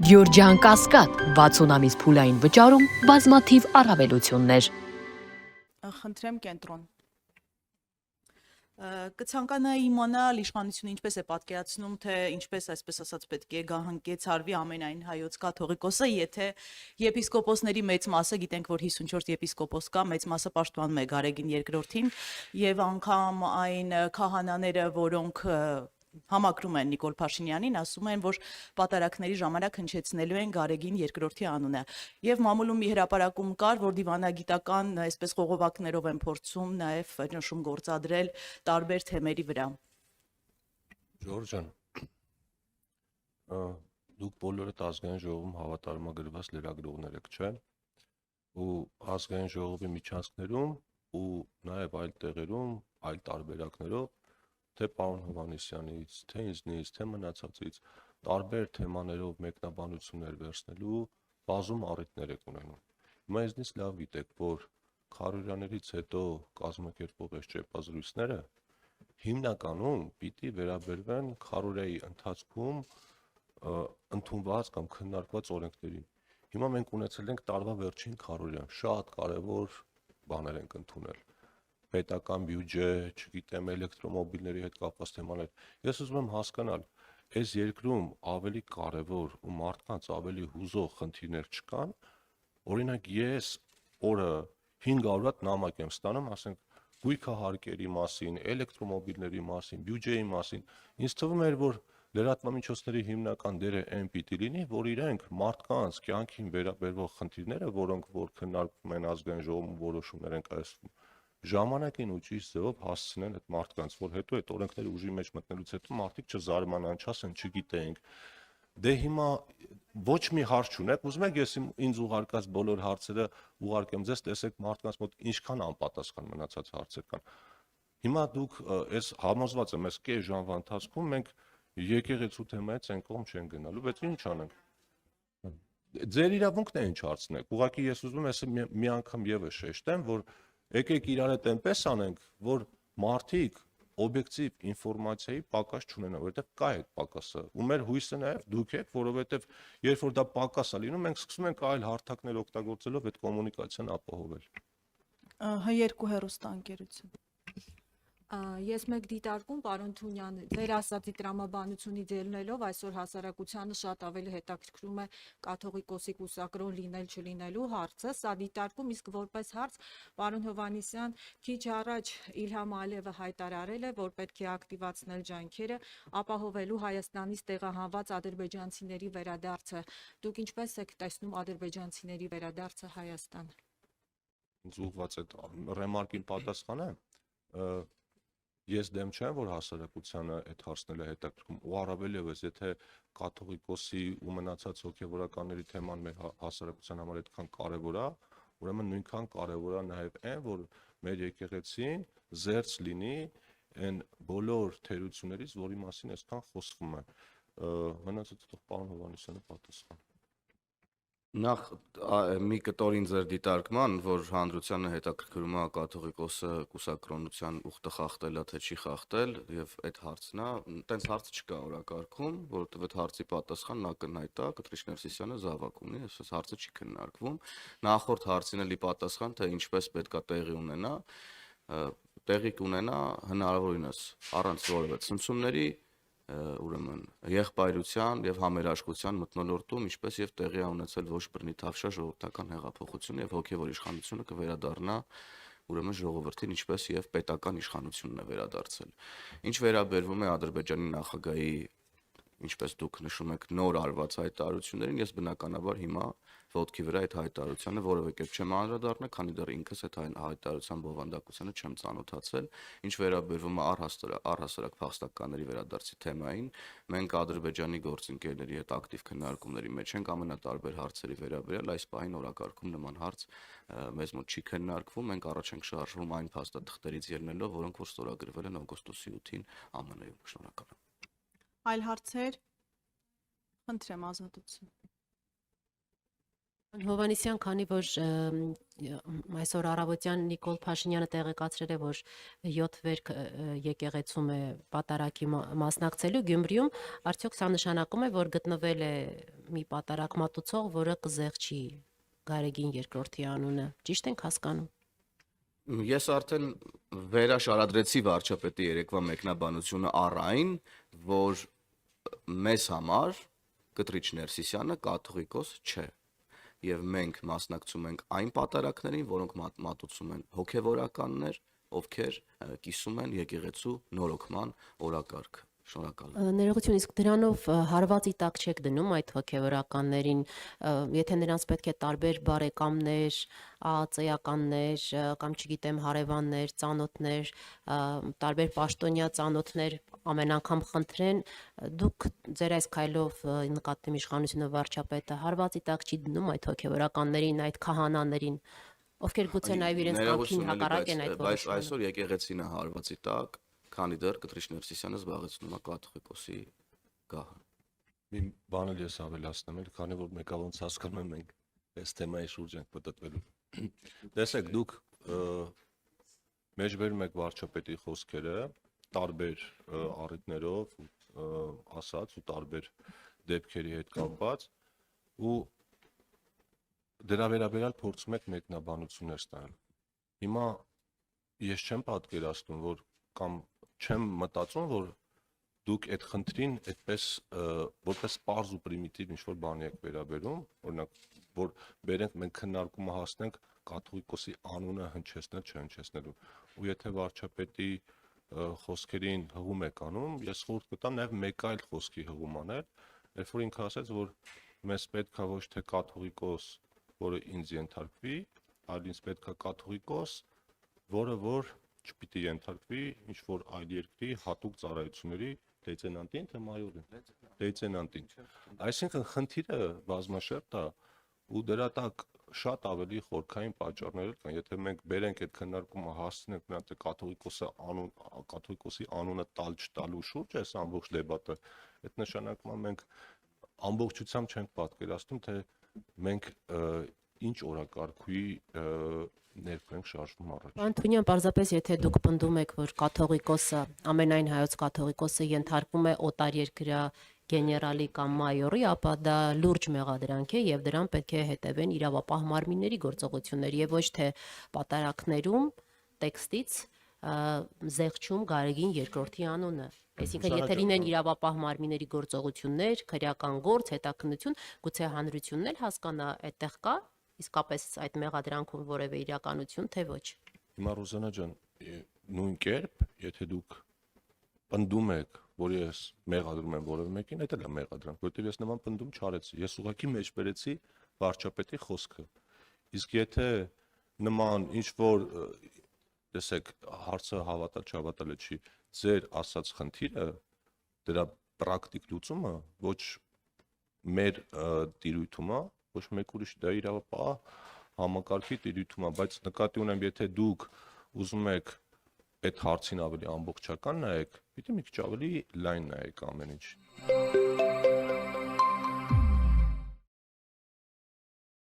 Գյորջյան Կասկադ 60 ամիս փուլային վճարում բազմաթիվ առավելություններ։ Խնդրեմ կենտրոն։ Կցանկանայի իմանալ իշխանությունը ինչպես է պատկերացնում, թե ինչպես այսպես ասած պետք է գահանկեցարվի ամենայն հայոց կաթողիկոսը, եթե եպիսկոպոսների մեծ մասը, գիտենք, որ 54 եպիսկոպոս կա, մեծ մասը պաշտպանում է Գարեգին II-ին, եւ անգամ այն քահանաները, որոնք համակրում են Նիկոլ Փաշինյանին, ասում են, որ պատարակների ժամանակ հնչեցնելու են Գարեգին II-ի անունը։ Եվ մամուլում մի հրապարակում կար, որ դիվանագիտական այսպես խողովակներով են փորձում նաև նշում գործադրել տարբեր թեմերի վրա։ Ժորժ ջան, դուք բոլորդ ազգային ժողովում հավատարմագրված լրագրողներ եք, չէ՞։ Ու ազգային ժողովի միջանցքներում ու նաև այլ տեղերում, այլ տարբերակներով, թե պարոն Հովհաննիսյանից, թե ինձնից, թե մնացածից տարբեր թեմաներով մեկնաբանություններ վերցնելու բազում առիթներ եք ունենում։ Հիմա ինձնից լավ գիտեք, որ քարոզիաներից հետո կազմակերպող այս ճեպազրույցները հիմնականում պիտի վերաբերվեն քարոզիայի ընթացքում ընդունված կամ քննարկված օրենքներին։ Հիմա մենք ունեցել ենք տարվա վերջին քարոզիան, շատ կարևոր բաներ ենք ընդունել։ Պետական բյուջե, չգիտեմ, էլեկտրոմոբիլների հետ կապված թեմաներ։ Ես ուզում եմ հասկանալ, այս երկրում ավելի կարևոր ու մարդկանց ավելի հուզող խնդիրներ չկան։ Օրինակ ես օրը 500 հատ նամակ եմ ստանում, ասենք գույքահարկերի մասին, էլեկտրոմոբիլների մասին, բյուջեի մասին։ Ինձ թվում էր, որ լրատվամիջոցների հիմնական դերը այն պիտի լինի, որ իրենք մարդկանց կյանքին վերաբերող խնդիրները, որոնք որ քննարկվում են ազգային ժողովում, որոշումներ են կայացվում, ժամանակին ու ճիշտ ձևով հասցնեն այդ մարդկանց, որ հետո այդ օրենքները ուժի մեջ մտնելուց հետո մարդիկ չզարմանան, չասեն, չգիտենք։ Դե հիմա ոչ մի հարց չունեք, ուզում եք ես ինձ ուղարկած բոլոր հարցերը ուղարկեմ ձեզ, տեսեք մարդկանց մոտ ինչքան անպատասխան մնացած հարցեր կան։ Հիմա դուք այս համոզված եմ, այս կես ժամվա ընթացքում մենք եկեղեցու թեմայից այն կողմ չեն գնալու, բայց ինչ անենք։ Ձեր իրավունքն է ինչ հարցնեք։ Ուղղակի ես ուզում եմ մի անգամ եւս շեշտեմ, որ եկեք իրար հետ այնպես անենք, որ մարդիկ օբյեկտիվ ինֆորմացիայի պակաս չունենան, որովհետև կա այդ պակասը։ Ու մեր հույսը նաև դուք եք, որովհետև երբ որ դա պակաս է լինում, մենք սկսում ենք այլ հարթակներ օգտագործելով այդ կոմունիկացիան ապահովել։ H2 հեռուստաընկերություն։ Ես մեկ դիտարկում, պարոն Թունյան, ձեր ասացի տրամաբանությունից ելնելով այսօր հասարակությանը շատ ավելի հետաքրքրում է կաթողիկոսի կուսակրոն լինել չլինելու հարցը, սա դիտարկում, իսկ որպես հարց պարոն Հովհաննիսյան քիչ առաջ Իլհամ Ալիևը հայտարարել է, որ պետք է ակտիվացնել ջանքերը ապահովելու Հայաստանից տեղահանված ադրբեջանցիների վերադարձը։ Դուք ինչպես եք տեսնում ադրբեջանցիների վերադարձը Հայաստան։ Ինձ ուղղված այդ ռեմարկին պատասխանը ես դեմ չեմ, որ հասարակությանը այդ հարցն է հետաքրքրում, ու առավել ևս, եթե կաթողիկոսի ու մնացած հոգևորականների թեման մեր հասարակության համար այդքան կարևոր է, ուրեմն նույնքան կարևոր է նաև այն, որ մեր եկեղեցին զերծ լինի այն բոլոր թերություններից, որի մասին այսքան խոսվում է։ Մնացածը թող պարոն Հովհաննիսյանը պատասխանի։ Նախ մի կտորին ձեր դիտարկման, որ հանրությանը հետաքրքրում է կաթողիկոսը կուսակրոնության ուխտը խախտելա թե չի խախտել, եւ այդ հարցն է, տենց հարց չկա օրակարգում, որովհետեւ այդ հարցի պատասխանն ակնհայտ է, Կտրիշ Ներսիսյանը զավակ ունի, այս հարցը չի քննարկվում։ Նախորդ հարցին էլի պատասխան, թե ինչպես պետքա տեղի կունենա հնարավորինս առանց որևէ ցնցումների, ուրեմն եղբայրության եւ համերաշխության մթնոլորտում, ինչպես եւ տեղի ունեցել ոչ բռնի թավշյա ժողովրդական հեղափոխություն եւ հոգեվոր իշխանությունը կվերադառնա ուրեմն ժողովրդին, ինչպես եւ պետական իշխանությունն է վերադարձել։ Ինչ վերաբերվում է Ադրբեջանի նախագահի, ինչպես դուք նշում եք, նոր արված հայտարարություններին, ես բնականաբար հիմա ոտքի վրա այդ հայտարարությանը որևէ կերպ չեմ անդրադառնա, քանի դեռ ինքս այդ հայտարարության բովանդակությանը չեմ ծանոթացել։ Ինչ վերաբերվում է առհասարակ փախստականների վերադարձի թեմային, մենք Ադրբեջանի գործընկերների հետ ակտիվ քննարկումների մեջ ենք ամենատարբեր հարցերի վերաբերյալ, այս պահին օրակարգում նման հարց մեզ մոտ չի քննարկվում, մենք առաջ ենք շարժվում այն փաստաթղթերից ելնելով, որոնք որ ստորագրվել են օգոստոսի 8-ին ԱՄՆ-ում։ Շնորհակալ եմ։ Այլ հարցեր։ Խնդրեմ ազատություն։ Հովանեսյան, քանի որ այսօր առավոտյան Նիկոլ Փաշինյանը տեղեկացրել է, որ 7 վերք եկեղեցում է պատարակի մասնակցելու Գյումրիում, արդյոք սա նշանակում է, որ գտնվել է մի պատարակ մատուցող, որը կզեղչի Գարեգին II անունը։ Ճիշտ ենք հասկանում։ Ես արդեն վերաշարադրեցի վարչապետի երեկվա մեկնաբանությունը առ այն, որ մեզ համար Կտրիչ Ներսիսյանը կաթողիկոս չէ։ Եվ մենք մասնակցում ենք այն պատարակներին, որոնք մատուցում են հոգևորականներ, ովքեր կիսում են եկեղեցու նորոգման օրակարգը։ Շնորհակալ եմ։ Ներողություն, իսկ դրանով հարվածի տակ չեք դնում այդ հոգևորականներին, եթե նրանց պետք է տարբեր բարեկամներ, ԱԱԾ-ականներ կամ չգիտեմ հարևաններ, ծանոթներ, տարբեր պաշտոնյա ծանոթներ ամեն անգամ խնդրեն, դուք ձեր այս քայլով նկատի իշխանությունը վարչապետը հարվածի տակ չի դնում այդ հոգևորականներին, այդ քահանաներին, ովքեր գուցե նաև իրենց կամքին հակառակ են այդ բայց այսօր եկեղեցին է հարվածի տակ, քանի դեռ Կտրիչ Ներսիսյանը զբաղեցնում է կաթողիկոսի գահը։ Մի բան էլ ես ավելացնեմ, քանի որ մեկը ոնց հասկանում եմ մենք այս թեմայի շուրջ ենք պատտվելու։ Տեսեք, դուք մեջբերում եք վարչապետի խոսքերը տարբեր առիթներով ասած ու տարբեր դեպքերի հետ կապված ու դրա վերաբերյալ փորձում եք մեկնաբանություններ ստանալ։ Հիմա ես չեմ պատկերացնում, որ կամ չեմ մտածում, որ դուք այդ խնդրին այդպես որպես պարզ ու պրիմիտիվ ինչ-որ բանի եք վերաբերում, օրինակ, որ բերենք մենք քննարկումը հասնենք կաթողիկոսի անունը հնչեցնել չհնչեցնելու։ Ու եթե վարչապետի խոսքերին հղում եք անում, ես խորհուրդ կտամ նաև մեկ այլ խոսքի հղում անել, երբ որ ինքը ասաց, որ մեզ պետք է ոչ թե կաթողիկոս, որը ինձ ենթարկվի, այլ ինձ պետք է կաթողիկոս, որը որ չպիտի ենթարկվի ինչ որ այլ երկրի հատուկ ծառայությունների լեյտենանտին, թե մայորին, լեյտենանտին։ Այսինքն խնդիրը բազմաշերտ է ու դրա տակ շատ ավելի խորքային պատճառներ կան, եթե մենք բերենք այդ քննարկումը հասցնենք նրանց կաթողիկոսի անունը տալ չտալու շուրջ այս ամբողջ դեպատը, այդ նշանակում է մենք ամբողջությամբ չենք պատկերացնում, թե մենք ինչ օրակարգի ներքո ենք շարժվում առաջ։ Պարոն Թունյան, պարզապես եթե դուք պնդում եք, որ կաթողիկոսը, ամենայն հայոց կաթողիկոսը ենթարկվում է օտարերկրյա գեներալի կամ մայորի, ապա դա լուրջ մեղադրանք է եւ դրան պետք է հետևեն իրավապահ մարմինների գործողություններ եւ ոչ թե պատարակներում տեքստից զեղչում Գարեգին II անունը։ Այսինքն եթե լինեն իրավապահ մարմինների գործողություններ, քրեական գործ, հետաքննություն, գուցե հանրությունն էլ հասկանա այդտեղ կա իսկապես այդ մեղադրանքում որևէ իրականություն, թե ոչ։ Հիմա Ռոզանա ջան, նույն կերպ, եթե դուք պնդում եք, որ ես մեղադրում եմ որևէ մեկին, դա էլ է մեղադրանք, որովհետև ես նման պնդում չարեցի։ Ես ուղղակի մեջբերեցի վարչապետի խոսքը։ Իսկ եթե նման ինչ որ տեսեք, հարցը հավատալ չհավատալը չի, ձեր ասած խնդիրը, դրա պրակտիկ լուծումը ոչ մեր տիրույթում է, ոչ մեկ ուրիշ, դա իրավապահ համակարգի տիրույթում է, բայց նկատի ունեմ, եթե դուք ուզում եք այդ հարցին ավելի ամբողջական նայեք, պիտի մի քիչ ավելի լայն նայեք ամեն ինչ։